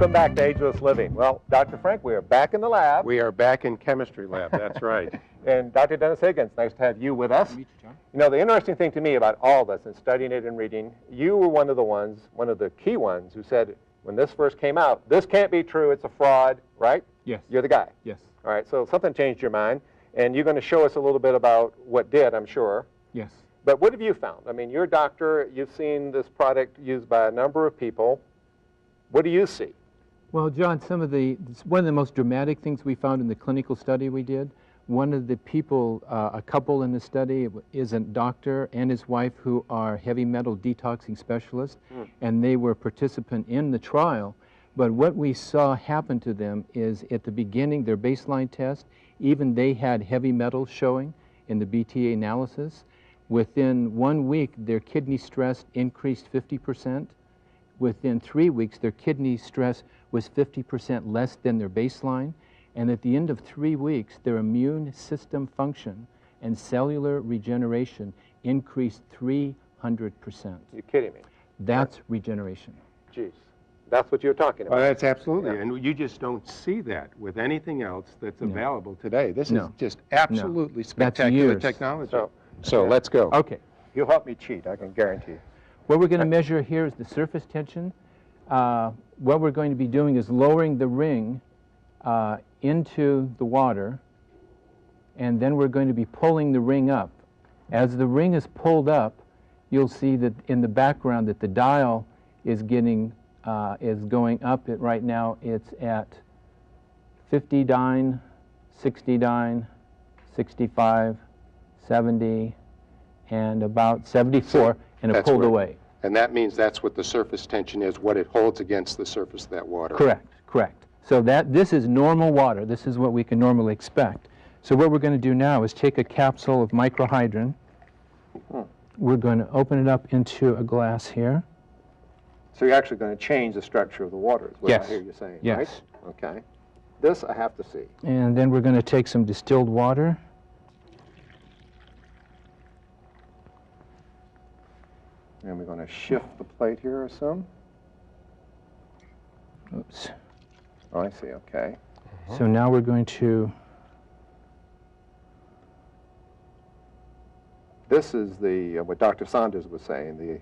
Welcome back to Ageless Living. Well, Dr. Frank, we are back in the lab. We are back in chemistry lab, that's right. And Dr. Dennis Higgins, nice to have you with us. Meet you, John. You know, the interesting thing to me about all this and studying it and reading, you were one of the key ones who said, when this first came out, this can't be true, it's a fraud, right? Yes. You're the guy. Yes. All right, so something changed your mind, and you're going to show us a little bit about what did, I'm sure. Yes. But what have you found? I mean, you're a doctor, you've seen this product used by a number of people. What do you see? Well, John, one of the most dramatic things we found in the clinical study we did, one of the people, a couple in the study, is a doctor and his wife who are heavy metal detoxing specialists, and they were participant in the trial. But what we saw happen to them is at the beginning, their baseline test, even they had heavy metals showing in the BTA analysis. Within 1 week, their kidney stress increased 50%. Within 3 weeks, their kidney stress was 50% less than their baseline. And at the end of 3 weeks, their immune system function and cellular regeneration increased 300%. You're kidding me. That's regeneration. Jeez. That's what you're talking about. Well, that's absolutely, Yeah. and you just don't see that with anything else that's available today. This is just absolutely spectacular years. technology. So yeah. let's go. Okay. You'll help me cheat, I can guarantee you. What we're going to measure here is the surface tension. What we're going to be doing is lowering the ring into the water, and then we're going to be pulling the ring up. As the ring is pulled up, you'll see that in the background that the dial is going up. Right now it's at 50 dyne, 60 dyne, 65, 70, and about 74, and it pulled away. And that means that's what the surface tension is, what it holds against the surface of that water. Correct, correct. So this is normal water. This is what we can normally expect. So what we're going to do now is take a capsule of microhydrin. We're going to open it up into a glass here. So you're actually going to change the structure of the water, is what Yes. I hear you saying, Yes. right? Okay. This I have to see. And then we're going to take some distilled water. And we're going to shift the plate here or some. Oops. Oh, I see, okay. So now we're going to... This is the what Dr. Saunders was saying,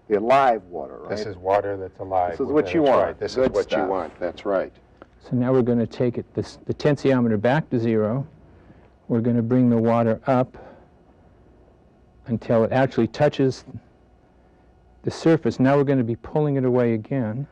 the alive water, right? This is water that's alive. This is what you That's want. Right. This Good is what stuff. you want. That's right. So now we're going to take the tensiometer back to 0. We're going to bring the water up until it actually touches the surface. Now we're going to be pulling it away again.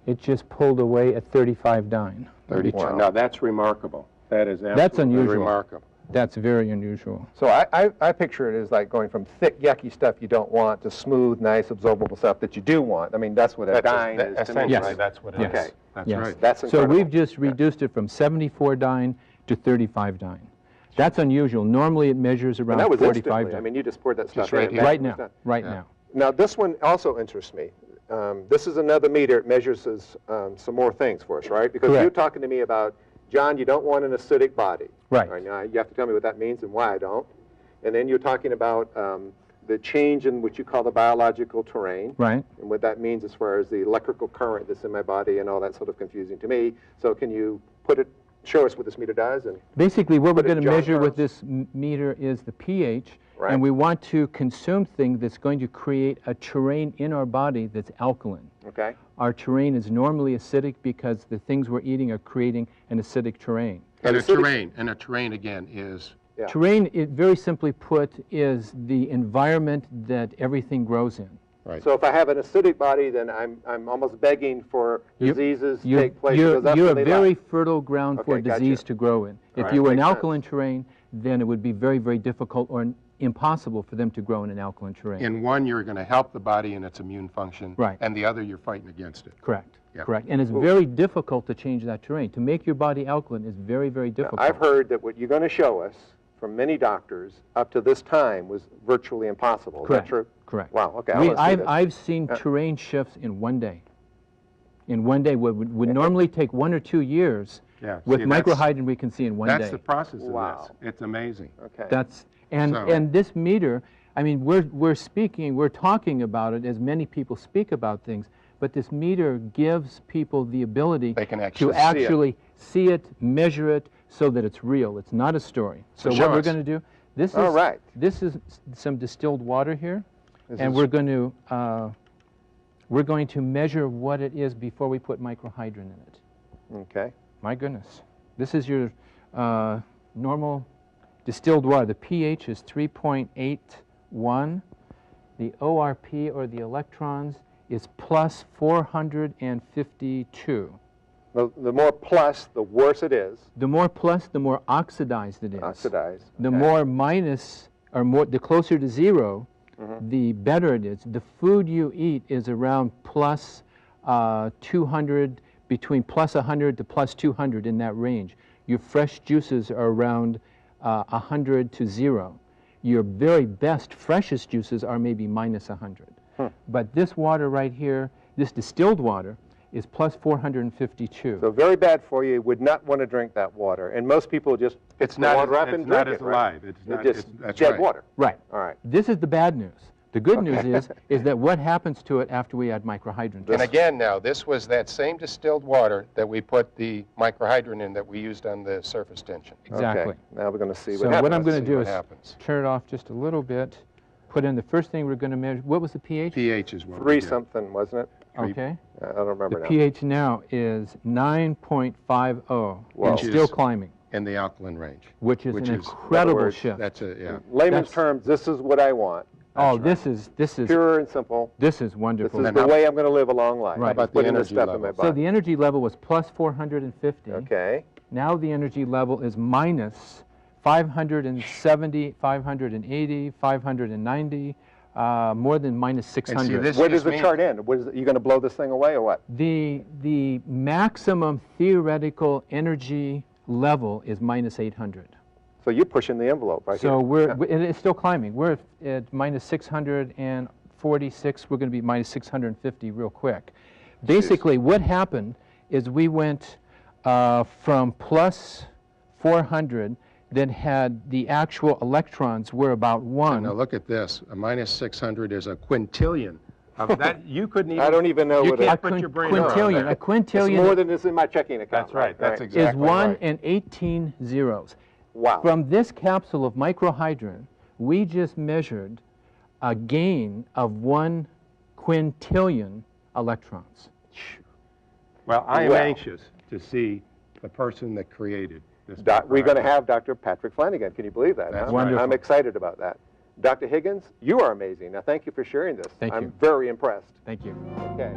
It just pulled away at 35 dyne. 32. Wow. Now that's remarkable. That is absolutely That's unusual. remarkable. That's very unusual. So I picture it as like going from thick, yucky stuff you don't want to smooth, nice, absorbable stuff that you do want. I mean, that's what a dyne is to me. Essentially, Yes. that's what it is. Yes. Okay. That's Yes. right. That's So incredible. we've just reduced it from 74 dyne to 35 dyne. That's unusual. Normally it measures And around that was 45 instantly. dyne. I mean, you just poured that stuff right in. here. Right It was now, done. right Yeah. now. Now, this one also interests me. This is another meter. It measures some more things for us, right? Because Correct. you're talking to me about, John, you don't want an acidic body. Right. All right. Now, you have to tell me what that means and why I don't. And then you're talking about the change in what you call the biological terrain. Right. And what that means as far as the electrical current that's in my body and all that sort of confusing to me. So can you show us what this meter does? And Basically, what we're Put it going to in measure with terms. this meter is the pH, Right. and we want to consume things that's going to create a terrain in our body that's alkaline. okay. Our terrain is normally acidic because the things we're eating are creating an acidic terrain. And a acidic- terrain again is Yeah. Terrain, very simply put, is the environment that everything grows in. right. So if I have an acidic body, then I'm almost begging for diseases to take place. You're because that's a what they very like. fertile ground for Okay, gotcha. disease to grow in. If right, you were in makes alkaline sense. terrain, then it would be very, very difficult or impossible for them to grow in an alkaline terrain. In one, you're going to help the body in its immune function. Right. And the other, you're fighting against it. Correct. Yeah. Correct. And it's very difficult to change that terrain. To make your body alkaline is very, very difficult. I've heard that what you're going to show us from many doctors up to this time was virtually impossible. Correct. Is that true? Correct. Wow, okay. I wanna see this. I've seen terrain shifts in 1 day. In 1 day, what would normally take 1 or 2 years, Yeah, with see, that's- microhydrin we can see in 1 day. That's the process of Wow. this. It's amazing. Okay. That's So- and this meter, I mean, we're talking about it as many people speak about things, but this meter gives people the ability to actually see it, measure it, so that it's real. It's not a story. So what we're going to do, this is some distilled water here, and we're going to measure what it is before we put microhydrin in it. Okay. My goodness. This is your normal distilled water. The pH is 3.81. The ORP, or the electrons, is plus 452. The more plus, the worse it is. The more plus, the more oxidized it is. Oxidized. The more minus, or the closer to zero, the better it is. The food you eat is around plus 200, between plus 100 to plus 200, in that range. Your fresh juices are around 100 to 0. Your very best, freshest juices are maybe minus 100. But this water right here, this distilled water, is plus 452. So very bad for you. Would not want to drink that water. And most people just pick the water up and drink it. It's not as alive. It's not just dead water. Right. All right. This is the bad news. The good news is that what happens to it after we add microhydrin. And again, now, this was that same distilled water that we put the microhydrin in that we used on the surface tension. Exactly. Okay. Now we're going to see what so happens. what I'm going to do is turn it off just a little bit, put in the first thing we're going to measure. What was the pH? pH is what 3 something, wasn't it? Okay. I don't remember the now. pH now is 9.50, and still climbing. In the alkaline range. Which is an incredible shift. That's a, yeah. In layman's terms, this is what I want. Oh, this is pure and simple. This is wonderful. This is the way I'm going to live a long life. Right. How about the energy level? So the energy level was plus 450. Okay. Now the energy level is minus 570, 580, 590, more than minus 600. Where does the chart end? Are you going to blow this thing away or what? The maximum theoretical energy level is minus 800. So you're pushing the envelope right here. So it's still climbing. We're at minus 646. We're going to be minus 650 real quick. Basically, what happened is we went from plus 400, that had the actual electrons were about 1. Now look at this. A minus 600 is a quintillion. Of that, you couldn't even. I don't even know what can't put your brain quintillion. around that. A quintillion. It's more than this in my checking account. That's right. That's exactly is 1 right. and 18 zeros. Wow. From this capsule of microhydrin, we just measured a gain of 1 quintillion electrons. Well, I am anxious to see the person that created this. We're going to have Dr. Patrick Flanagan. Can you believe that? That's wonderful. I'm excited about that. Dr. Higgins, you are amazing. Now, thank you for sharing this. Thank you. I'm very impressed. Thank you. Okay.